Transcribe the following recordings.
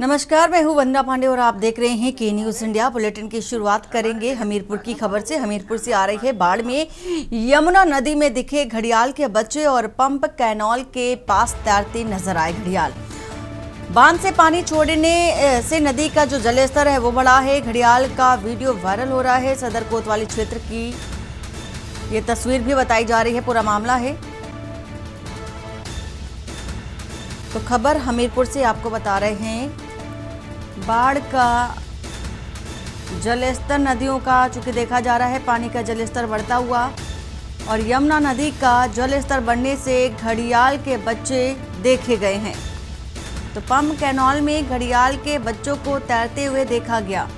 नमस्कार, मैं हूं वंदना पांडे और आप देख रहे हैं के न्यूज़ इंडिया। बुलेटिन की शुरुआत करेंगे हमीरपुर की खबर से। हमीरपुर से आ रही है बाढ़ में यमुना नदी में दिखे घड़ियाल के बच्चे और पंप कैनॉल के पास तैरते नजर आए घड़ियाल। बांध से पानी छोड़ने से नदी का जो जलस्तर है वो बढ़ा है। घड़ियाल का वीडियो वायरल हो रहा है। सदर कोतवाली क्षेत्र की ये तस्वीर भी बताई जा रही है, पूरा मामला है। तो खबर हमीरपुर से आपको बता रहे हैं, बाढ़ का जलस्तर नदियों का चूंकि देखा जा रहा है, पानी का जलस्तर बढ़ता हुआ और यमुना नदी का जलस्तर बढ़ने से घड़ियाल के बच्चे देखे गए हैं। तो पंप कैनॉल में घड़ियाल के बच्चों को तैरते हुए देखा गया।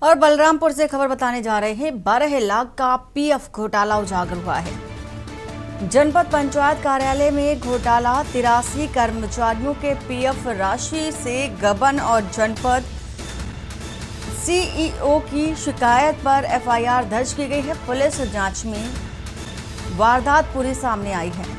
और बलरामपुर से खबर बताने जा रहे हैं, 12 लाख का पीएफ घोटाला उजागर हुआ है। जनपद पंचायत कार्यालय में घोटाला, 83 कर्मचारियों के पीएफ राशि से गबन और जनपद सीईओ की शिकायत पर एफआईआर दर्ज की गई है। पुलिस जांच में वारदात पूरी सामने आई है।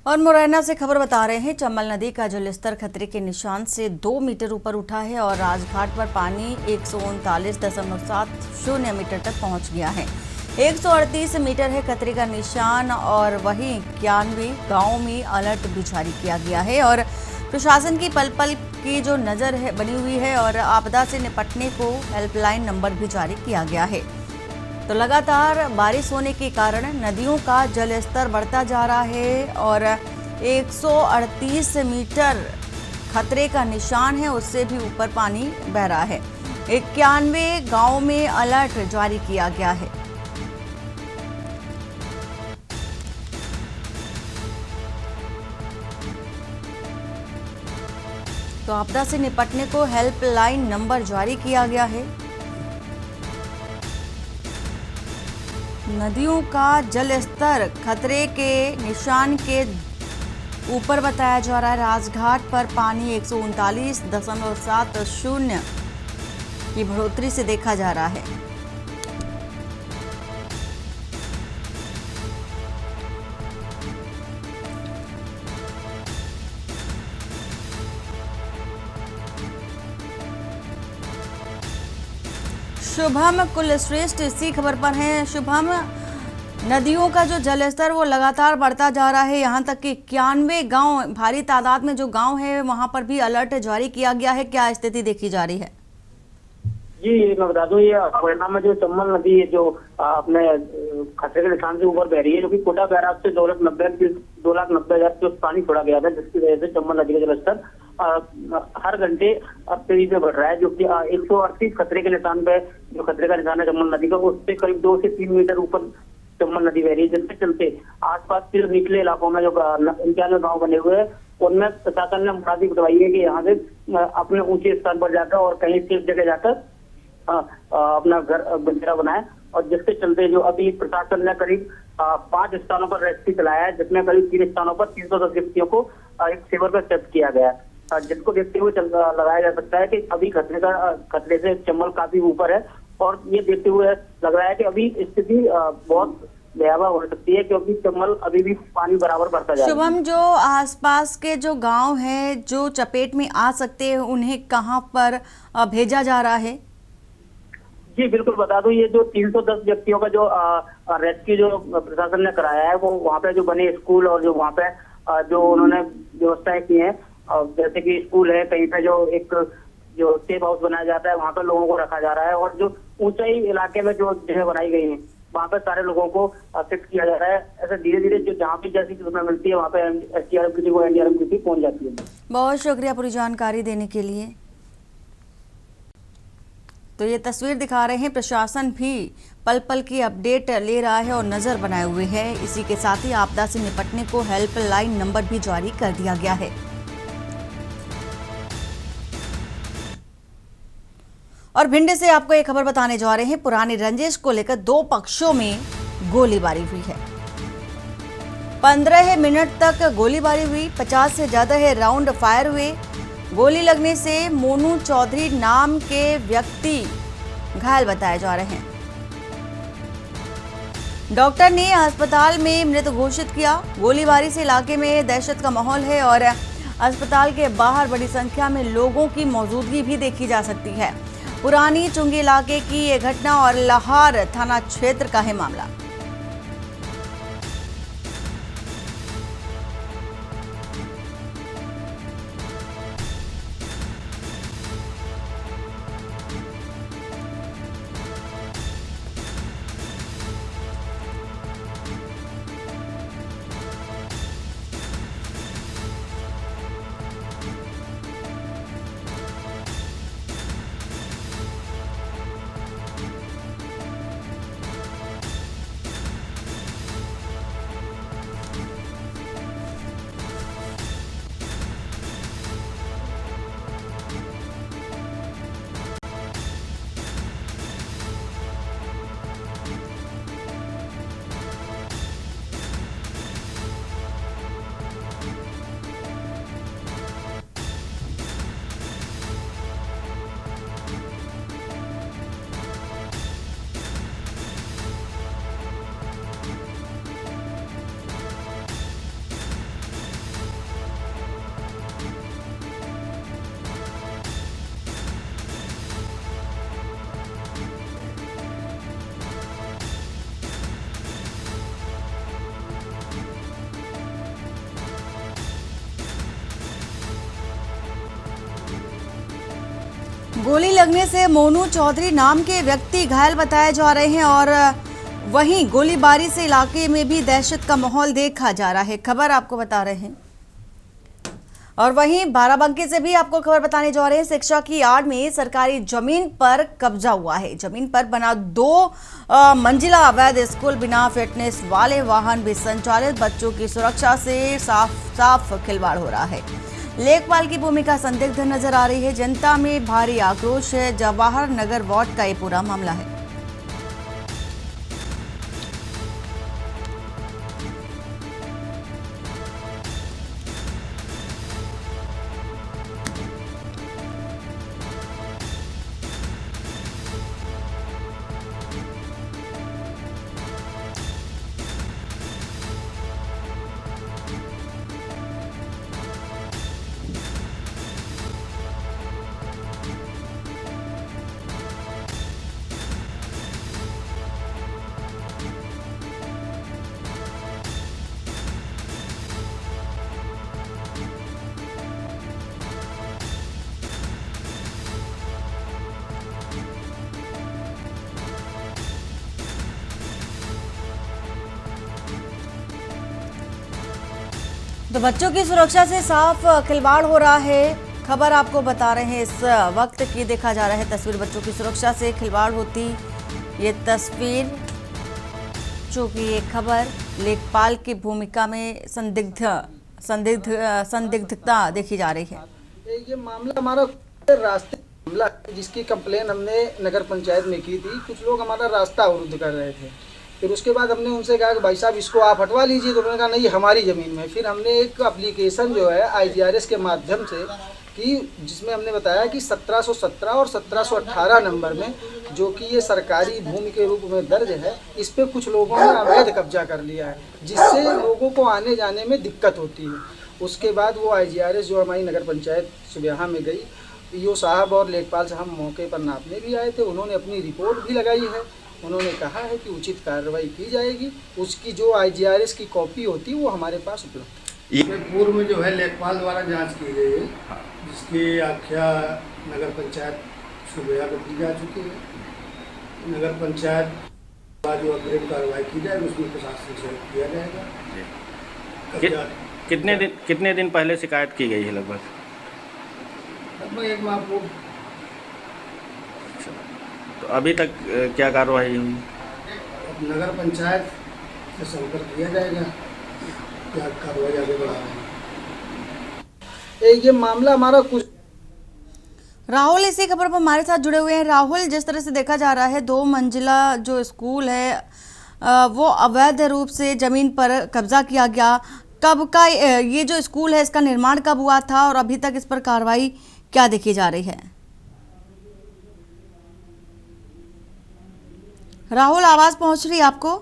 और मुरैना से खबर बता रहे हैं, चंबल नदी का जलस्तर खतरे के निशान से 2 मीटर ऊपर उठा है और राजघाट पर पानी 139.70 मीटर तक पहुंच गया है। 138 मीटर है खतरे का निशान और वहीं 91 गांवों में अलर्ट भी जारी किया गया है और प्रशासन की पल पल की जो नजर है बनी हुई है और आपदा से निपटने को हेल्पलाइन नंबर भी जारी किया गया है। तो लगातार बारिश होने के कारण नदियों का जलस्तर बढ़ता जा रहा है और 138 मीटर खतरे का निशान है, उससे भी ऊपर पानी बह रहा है। 91 गांवों में अलर्ट जारी किया गया है। तो आपदा से निपटने को हेल्पलाइन नंबर जारी किया गया है। नदियों का जलस्तर खतरे के निशान के ऊपर बताया जा रहा है। राजघाट पर पानी 139.70 की बढ़ोतरी से देखा जा रहा है। शुभम कुलश्रेष्ठ इसी खबर पर हैं। शुभम, नदियों का जो जलस्तर वो लगातार बढ़ता जा रहा है, यहाँ तक कि 91 गांव, भारी तादाद में जो गांव है वहां पर भी अलर्ट जारी किया गया है। क्या स्थिति देखी जा रही है? जी, मैं बता दूं, ये मुरैना में जो चंबल नदी है जो अपने खतरे के निशान से ऊपर बह रही है, जो कि कोटा बैराज से 2,90,000 पानी छोड़ा गया था, जिसकी वजह से चंबल नदी का जलस्तर हर घंटे अब तेजी से बढ़ रहा है, जो कि 138 खतरे के निशान पे, जो खतरे का निशान है चंबल नदी का, उससे करीब 2 से 3 मीटर ऊपर चंबल नदी बह रही है, जिसके चलते आसपास के निचले इलाकों में जो 91 गाँव बने हुए हैं उनमें प्रशासन ने मुनादी करवाई है कि यहाँ से अपने ऊंचे स्थान पर जाकर और कहीं सेफ जगह जाकर अपना घर बसेरा बनाया, और जिसके चलते जो अभी प्रशासन ने करीब 5 स्थानों पर रेस्क्यू चलाया है, जिसमें करीब 3 स्थानों पर 310 व्यक्तियों को एक शिविर पर शिफ्ट किया गया है, जिसको देखते हुए लगाया जा सकता है कि अभी खतरे से चंबल काफी ऊपर है, और ये देखते हुए लग रहा है कि अभी स्थिति बहुत भयावह हो सकती है, क्योंकि चंबल अभी भी पानी बराबर बढ़ता जा रहा है। शुभम, जो आसपास के जो गांव हैं जो चपेट में आ सकते हैं, उन्हें कहां पर भेजा जा रहा है? जी बिल्कुल, बता दूं, ये जो 310 व्यक्तियों का जो रेस्क्यू जो प्रशासन ने कराया है, वो वहाँ पे जो बने स्कूल और जो वहाँ पे जो उन्होंने व्यवस्थाएं की हैं, जैसे कि स्कूल है, कहीं पे जो एक जो सेफ हाउस बनाया जाता है, वहाँ पे लोगों को रखा जा रहा है, और जो ऊंचाई इलाके में जो जगह बनाई गई है, वहाँ पे सारे लोगों को शिफ्ट किया जा रहा है। ऐसे धीरे धीरे जो जहाँ भी जैसी सूचना मिलती है, वहाँ पे एसडीआरएफ की टीम और एनडीआरएफ की टीम पहुंच जाती है। बहुत शुक्रिया पूरी जानकारी देने के लिए। तो ये तस्वीर दिखा रहे हैं, प्रशासन भी पल पल की अपडेट ले रहा है और नजर बनाए हुए है। इसी के साथ ही आपदा से निपटने को हेल्पलाइन नंबर भी जारी कर दिया गया है। और भिंड से आपको एक खबर बताने जा रहे हैं, पुरानी रंजिश को लेकर 2 पक्षों में गोलीबारी हुई है। 15 मिनट तक गोलीबारी हुई, 50 से ज्यादा है राउंड फायर हुए। गोली लगने से मोनू चौधरी नाम के व्यक्ति घायल बताए जा रहे हैं। डॉक्टर ने अस्पताल में मृत घोषित किया। गोलीबारी से इलाके में दहशत का माहौल है और अस्पताल के बाहर बड़ी संख्या में लोगों की मौजूदगी भी देखी जा सकती है। पुरानी चुंगी इलाके की ये घटना और लाहौर थाना क्षेत्र का है मामला। गोली लगने से मोनू चौधरी नाम के व्यक्ति घायल बताए जा रहे हैं और वहीं गोलीबारी से इलाके में भी दहशत का माहौल देखा जा रहा है। खबर आपको बता रहे हैं। और वहीं बाराबंकी से भी आपको खबर बताने जा रहे हैं। शिक्षा की आड़ में सरकारी जमीन पर कब्जा हुआ है। जमीन पर बना 2 मंजिला अवैध स्कूल, बिना फिटनेस वाले वाहन भी संचालित। बच्चों की सुरक्षा से साफ खिलवाड़ हो रहा है। लेखपाल की भूमिका संदिग्ध नजर आ रही है। जनता में भारी आक्रोश है। जवाहर नगर वार्ड का ये पूरा मामला है। तो बच्चों की सुरक्षा से साफ खिलवाड़ हो रहा है। खबर आपको बता रहे हैं इस वक्त की। देखा जा रहा है तस्वीर, बच्चों की सुरक्षा से खिलवाड़ होती ये तस्वीर, चूंकि ये खबर लेखपाल की भूमिका में संदिग्धता देखी जा रही है। ये मामला हमारा रास्ते मामला जिसकी कंप्लेन हमने नगर पंचायत में की थी। कुछ लोग हमारा रास्ता अवरुद्ध कर रहे थे। फिर उसके बाद हमने उनसे कहा कि भाई साहब इसको आप हटवा लीजिए, तो उन्होंने कहा नहीं हमारी ज़मीन में। फिर हमने एक एप्लीकेशन जो है IGRS के माध्यम से कि जिसमें हमने बताया कि 1717 और 1718 नंबर में जो कि ये सरकारी भूमि के रूप में दर्ज है, इस पे कुछ लोगों ने अवैध कब्जा कर लिया है, जिससे लोगों को आने जाने में दिक्कत होती है। उसके बाद वो IGRS जो हमारी नगर पंचायत सुबेहा में गई, PO साहब और लेखपाल साहब मौके पर नापने भी आए थे। उन्होंने अपनी रिपोर्ट भी लगाई है। उन्होंने कहा है कि उचित कार्रवाई की जाएगी। उसकी जो IGRS की कॉपी होती है वो हमारे पास उपलब्ध है। इसमें पूर्व में जो है लेखपाल द्वारा जांच की गई है, जिसकी आख्या नगर पंचायत सुबेहा को की जा चुकी है। नगर पंचायत बाद जो अग्रिम कार्रवाई की जाएगी उसमें प्रशासन से किया जाएगा। कितने दिन पहले शिकायत की गई है? लगभग एक माह पूर्व। तो अभी तक क्या कार्रवाई हुई? नगर पंचायत से संपर्क किया जाएगा, क्या कार्रवाई आगे बढ़ा रहे हैं। ये मामला हमारा कुछ राहुल इसी खबर पर हमारे साथ जुड़े हुए हैं। राहुल, जिस तरह से देखा जा रहा है 2 मंजिला जो स्कूल है वो अवैध रूप से जमीन पर कब्जा किया गया। कब का ये जो स्कूल है इसका निर्माण कब हुआ था और अभी तक इस पर कार्रवाई क्या देखी जा रही है? राहुल, आवाज पहुंच रही है आपको?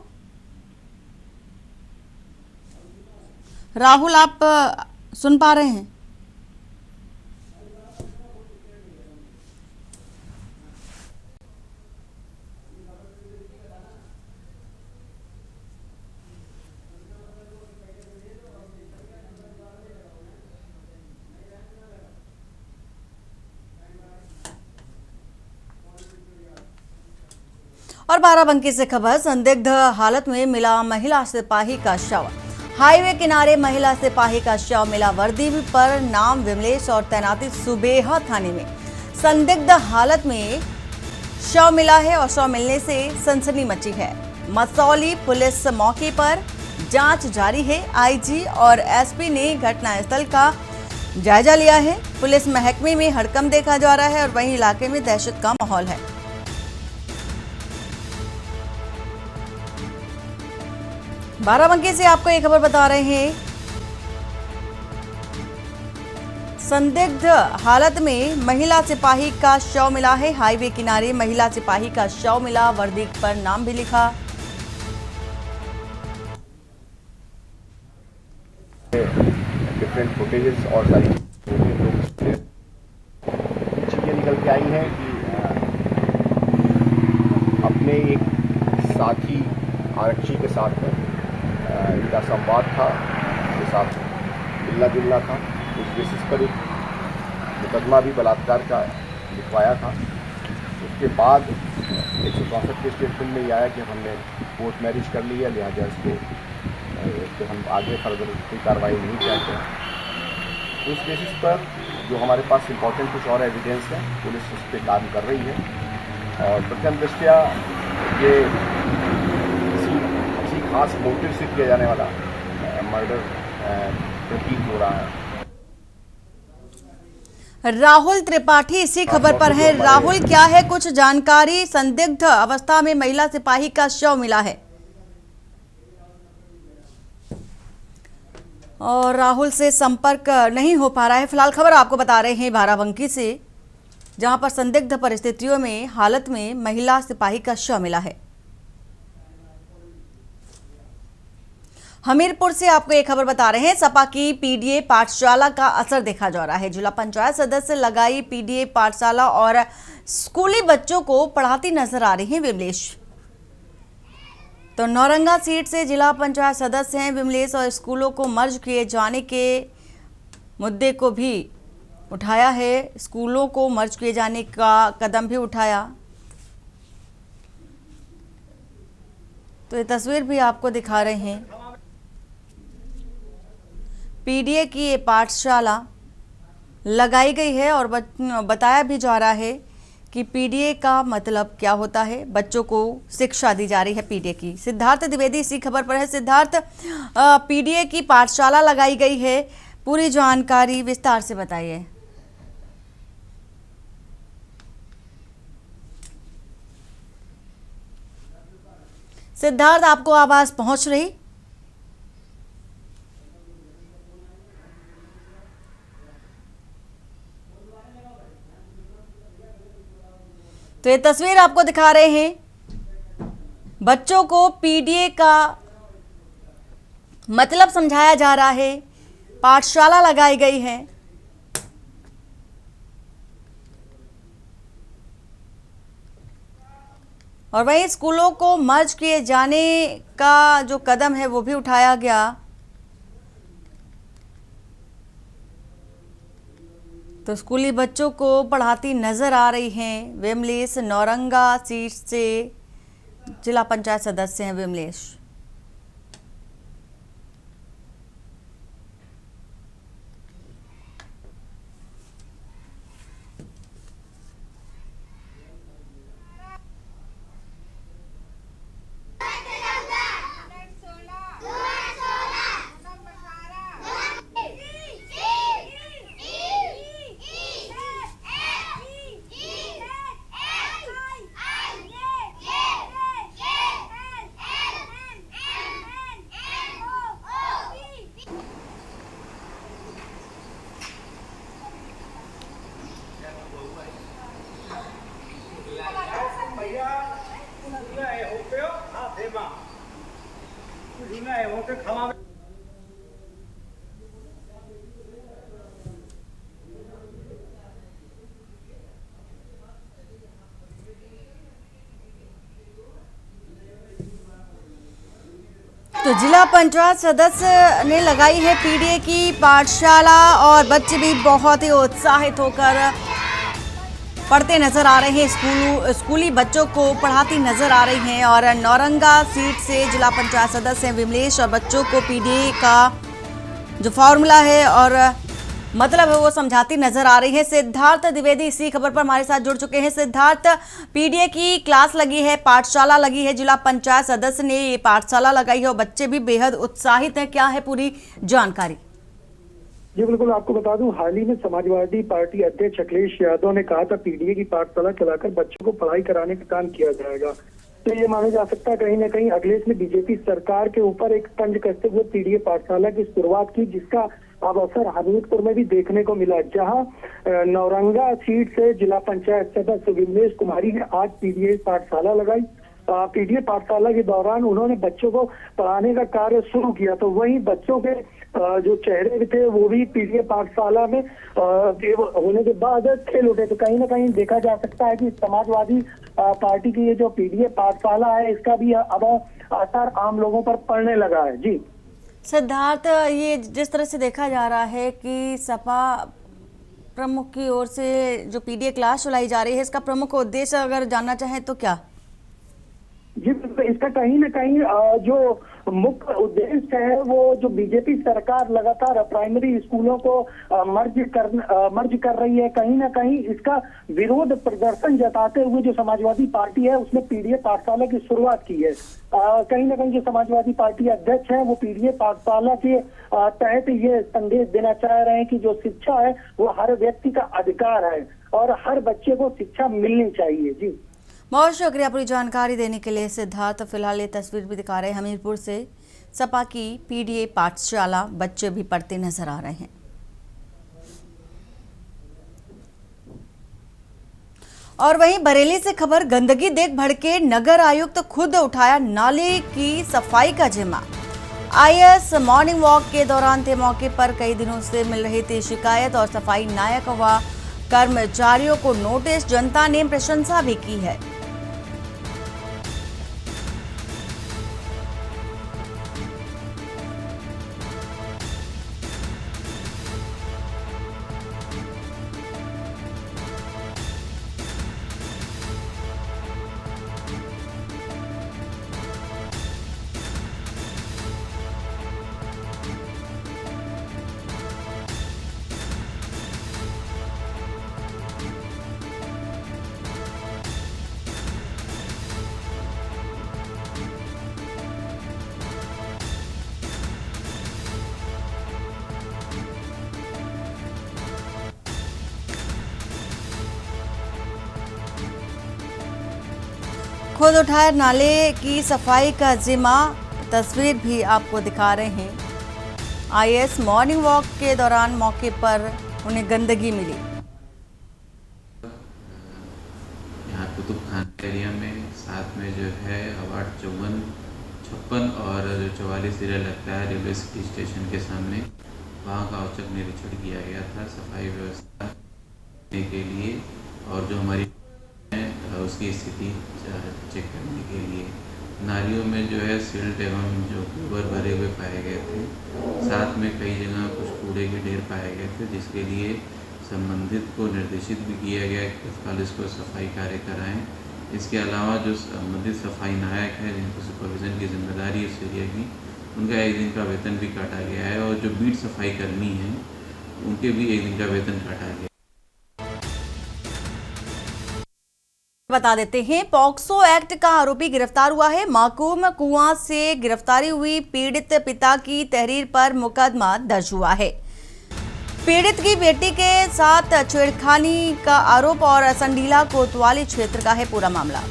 राहुल, आप सुन पा रहे हैं? और बाराबंकी से खबर, संदिग्ध हालत में मिला महिला सिपाही का शव। हाईवे किनारे महिला सिपाही का शव मिला। वर्दी पर नाम विमलेश और तैनाती सुबेहा थाने में। संदिग्ध हालत में शव मिला है और शव मिलने से सनसनी मची है। मसौली पुलिस मौके पर, जांच जारी है। IG और SP ने घटनास्थल का जायजा लिया है। पुलिस महकमे में हड़कंप देखा जा रहा है और वहीं इलाके में दहशत का माहौल है। बाराबंकी से आपको एक खबर बता रहे हैं। संदिग्ध हालत में महिला सिपाही का शव मिला है। हाईवे किनारे महिला सिपाही का शव मिला। वर्दी पर नाम भी लिखा। डिफरेंट फुटेजेस और सारी चीजें निकल के आई हैं कि अपने एक साथी आरक्षी के साथ इनका संवाद था, उसके साथ मिलना जुलना था। उस बेसिस पर एक मुकदमा भी बलात्कार का लिखवाया था। उसके बाद 164 के स्टेटमेंट में ये आया कि हमने कोर्ट मैरिज कर लिया, लिहाजा इसको हम आगे फर्दर कोई कार्रवाई नहीं चाहते हैं। उस बेसिस पर जो हमारे पास इम्पोर्टेंट कुछ और एविडेंस है, पुलिस उस पर काम कर रही है और प्रथम दृष्टया ये खास मोटिव से किया जाने वाला मर्डर प्रतीत हो रहा है। राहुल त्रिपाठी इसी खबर पर है। राहुल, क्या है कुछ जानकारी? संदिग्ध अवस्था में महिला सिपाही का शव मिला है और राहुल से संपर्क नहीं हो पा रहा है। फिलहाल खबर आपको बता रहे हैं बाराबंकी से, जहां पर संदिग्ध परिस्थितियों में हालत में महिला सिपाही का शव मिला है। हमीरपुर से आपको एक खबर बता रहे हैं। सपा की PDA पाठशाला का असर देखा जा रहा है। जिला पंचायत सदस्य लगाई PDA पाठशाला और स्कूली बच्चों को पढ़ाती नजर आ रही हैं विमलेश। तो नौरंगा सीट से जिला पंचायत सदस्य हैं विमलेश और स्कूलों को मर्ज किए जाने के मुद्दे को भी उठाया है। स्कूलों को मर्ज किए जाने का कदम भी उठाया। तो ये तस्वीर भी आपको दिखा रहे हैं। PDA की ये पाठशाला लगाई गई है और बताया भी जा रहा है कि PDA का मतलब क्या होता है। बच्चों को शिक्षा दी जा रही है PDA की। सिद्धार्थ द्विवेदी इसी खबर पर है। सिद्धार्थ, PDA की पाठशाला लगाई गई है, पूरी जानकारी विस्तार से बताइए। सिद्धार्थ, आपको आवाज पहुंच रही? तो ये तस्वीर आपको दिखा रहे हैं, बच्चों को पीडीए का मतलब समझाया जा रहा है, पाठशाला लगाई गई है। और वहीं स्कूलों को मर्ज किए जाने का जो कदम है वो भी उठाया गया। तो स्कूली बच्चों को पढ़ाती नजर आ रही हैं विमलेश, नौरंगा सीट से जिला पंचायत सदस्य हैं विमलेश। तो जिला पंचायत सदस्य ने लगाई है पीडीए की पाठशाला और बच्चे भी बहुत ही उत्साहित होकर पढ़ते नजर आ रहे हैं। स्कूली बच्चों को पढ़ाती नजर आ रही हैं। और नौरंगा सीट से जिला पंचायत सदस्य हैं विमलेश और बच्चों को पीडीए का जो फॉर्मूला है और मतलब है वो समझाती नजर आ रही है। सिद्धार्थ द्विवेदी इसी खबर पर हमारे साथ जुड़ चुके हैं। सिद्धार्थ, पीडीए की क्लास लगी है, पाठशाला लगी है, जिला पंचायत सदस्य ने ये पाठशाला लगाई है और बच्चे भी बेहद उत्साहित हैं, क्या है पूरी जानकारी? जी बिल्कुल, आपको बता दूं, हाल ही में समाजवादी पार्टी अध्यक्ष अखिलेश यादव ने कहा था पीडीए की पाठशाला चलाकर बच्चों को पढ़ाई कराने का काम किया जाएगा। तो ये माना जा सकता है कहीं ना कहीं अखिलेश ने बीजेपी सरकार के ऊपर एक तंज कसते हुए पीडीए पाठशाला की शुरुआत की, जिसका अब असर हमीरपुर में भी देखने को मिला, जहां नौरंगा सीट से जिला पंचायत सदस्य विमलेश कुमारी ने आज पीडीए पाठशाला लगाई। पीडीए पाठशाला के दौरान उन्होंने बच्चों को पढ़ाने का कार्य शुरू किया। तो वहीं बच्चों के जो चेहरे थे वो भी पीडीए पाठशाला में होने के बाद खेल उठे। तो कहीं ना कहीं देखा जा सकता है कि समाजवादी पार्टी की ये जो पीडीए पाठशाला है इसका भी अब असर आम लोगों पर पड़ने लगा है। जी सिद्धार्थ, ये जिस तरह से देखा जा रहा है कि सपा प्रमुख की ओर से जो पीडीए क्लास चलाई जा रही है, इसका प्रमुख उद्देश्य अगर जानना चाहें तो क्या? जी, इसका कहीं ना कहीं जो मुख्य उद्देश्य है वो जो बीजेपी सरकार लगातार प्राइमरी स्कूलों को मर्ज कर रही है, कहीं ना कहीं इसका विरोध प्रदर्शन जताते हुए जो समाजवादी पार्टी है उसने पीडीए पाठशाला की शुरुआत की है। कहीं ना कहीं जो समाजवादी पार्टी अध्यक्ष है वो पीडीए पाठशाला के तहत ये संदेश देना चाह रहे हैं कि जो शिक्षा है वो हर व्यक्ति का अधिकार है और हर बच्चे को शिक्षा मिलनी चाहिए। जी बहुत शुक्रिया पूरी जानकारी देने के लिए सिद्धार्थ। फिलहाल ये तस्वीर भी दिखा रहे हैं हमीरपुर से सपा की पीडीए पाठशाला, बच्चे भी पढ़ते नजर आ रहे हैं। और वहीं बरेली से खबर, गंदगी देख भड़के नगर आयुक्त खुद उठाया नाले की सफाई का जिम्मा। आईएएस मॉर्निंग वॉक के दौरान थे मौके पर, कई दिनों से मिल रही थी शिकायत और सफाई नायक व कर्मचारियों को नोटिस, जनता ने प्रशंसा भी की है। खुद उठाए नाले की सफाई का जिम्मा, तस्वीर भी आपको दिखा रहे हैं। आईएएस मॉर्निंग वॉक के दौरान मौके पर उन्हें गंदगी मिली। यहाँ कुतुब खान एरिया में साथ में जो है अवार्ड 54, 56 और जो 44 एरिया लगता है रेलवे सिटी स्टेशन के सामने, वहाँ का औचक निरीक्षण किया गया था सफाई व्यवस्था के लिए और जो हमारी उसकी स्थिति चेक करने के लिए। नालियों में जो है सिल्ट एवं जो गोबर भरे हुए पाए गए थे, साथ में कई जगह कुछ कूड़े के ढेर पाए गए थे, जिसके लिए संबंधित को निर्देशित भी किया गया कि तत्काल इसको सफाई कार्य कराएं। इसके अलावा जो संबंधित सफाई नायक है जिनको सुपरविज़न की जिम्मेदारी है उस एरिया की, उनका 1 दिन का वेतन भी काटा गया है और जो बीट सफाई कर्मी हैं उनके भी 1 दिन का वेतन काटा गया। बता देते हैं, पॉक्सो एक्ट का आरोपी गिरफ्तार हुआ है। माकूम कुआं से गिरफ्तारी हुई पीड़ित पिता की तहरीर पर मुकदमा दर्ज हुआ है। पीड़ित की बेटी के साथ छेड़खानी का आरोप और संडीला कोतवाली क्षेत्र का है पूरा मामला।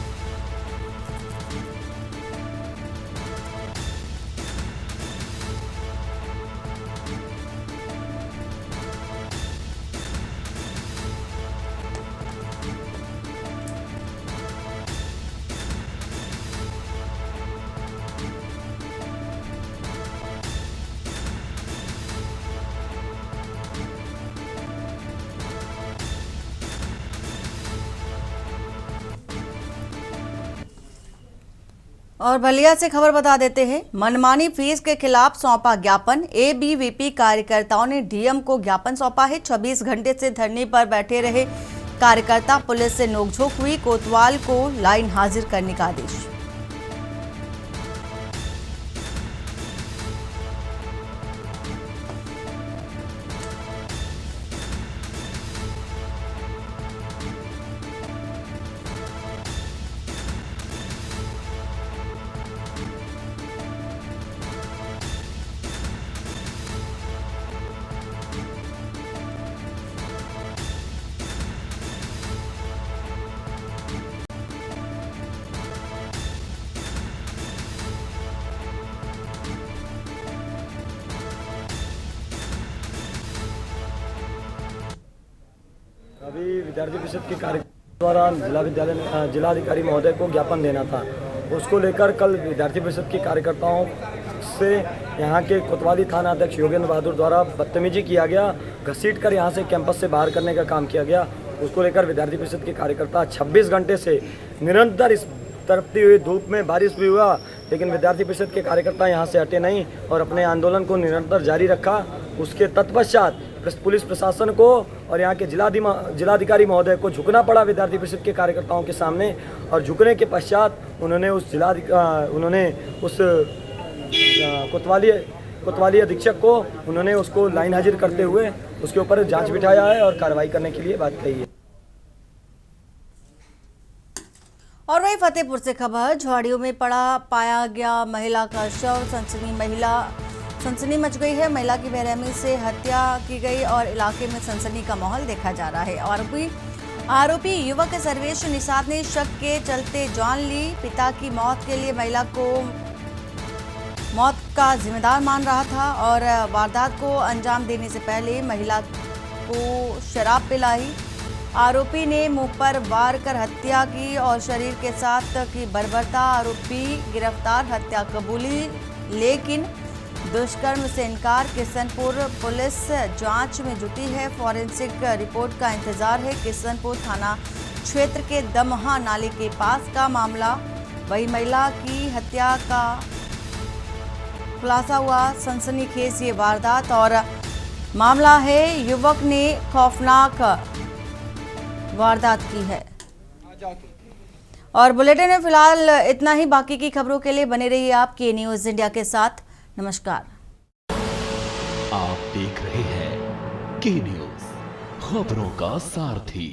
और बलिया से खबर बता देते हैं, मनमानी फीस के खिलाफ सौंपा ज्ञापन। एबीवीपी कार्यकर्ताओं ने डीएम को ज्ञापन सौंपा है। 26 घंटे से धरने पर बैठे रहे कार्यकर्ता, पुलिस से नोकझोंक हुई, कोतवाल को लाइन हाजिर करने का आदेश। अभी विद्यार्थी परिषद के कार्य द्वारा जिलाधिकारी महोदय को ज्ञापन देना था, उसको लेकर कल विद्यार्थी परिषद के कार्यकर्ताओं से यहाँ के कोतवाली थाना अध्यक्ष योगेंद्र बहादुर द्वारा बदतमीजी किया गया, घसीट कर यहाँ से कैंपस से बाहर करने का काम किया गया। उसको लेकर विद्यार्थी परिषद के कार्यकर्ता 26 घंटे से निरंतर इस तड़पती हुई धूप में, बारिश भी हुआ लेकिन विद्यार्थी परिषद के कार्यकर्ता यहाँ से हटे नहीं और अपने आंदोलन को निरंतर जारी रखा। उसके तत्पश्चात पुलिस प्रशासन को और यहाँ के जिलाधिकारी महोदय को झुकना पड़ा विद्यार्थी परिषद के कार्यकर्ताओं के सामने, और झुकने के पश्चात उन्होंने उस कोतवाली अधीक्षक को उसको लाइन हाजिर करते हुए उसके ऊपर जांच बिठाया है और कार्रवाई करने के लिए बात कही है। और वही फतेहपुर से खबर, झाड़ियों में पाया गया महिला का शव। सनसनी मच गई है। महिला की बेरहमी से हत्या की गई और इलाके में सनसनी का माहौल देखा जा रहा है। आरोपी युवक सर्वेश निषाद ने शक के चलते जान ली। पिता की मौत के लिए महिला को मौत का जिम्मेदार मान रहा था और वारदात को अंजाम देने से पहले महिला को शराब पिलाई। आरोपी ने मुंह पर वार कर हत्या की और शरीर के साथ की बर्बरता। आरोपी गिरफ्तार, हत्या कबूली लेकिन दुष्कर्म से इनकार। किशनपुर पुलिस जांच में जुटी है। फॉरेंसिक रिपोर्ट का इंतजार है। किशनपुर थाना क्षेत्र के दमहा नाले के पास का मामला। वही महिला की हत्या का खुलासा हुआ। सनसनीखेज ये वारदात और मामला है। युवक ने खौफनाक वारदात की है। और बुलेटिन में फिलहाल इतना ही। बाकी की खबरों के लिए बने रहिए आप के न्यूज़ इंडिया के साथ। नमस्कार। आप देख रहे हैं के न्यूज़, खबरों का सारथी।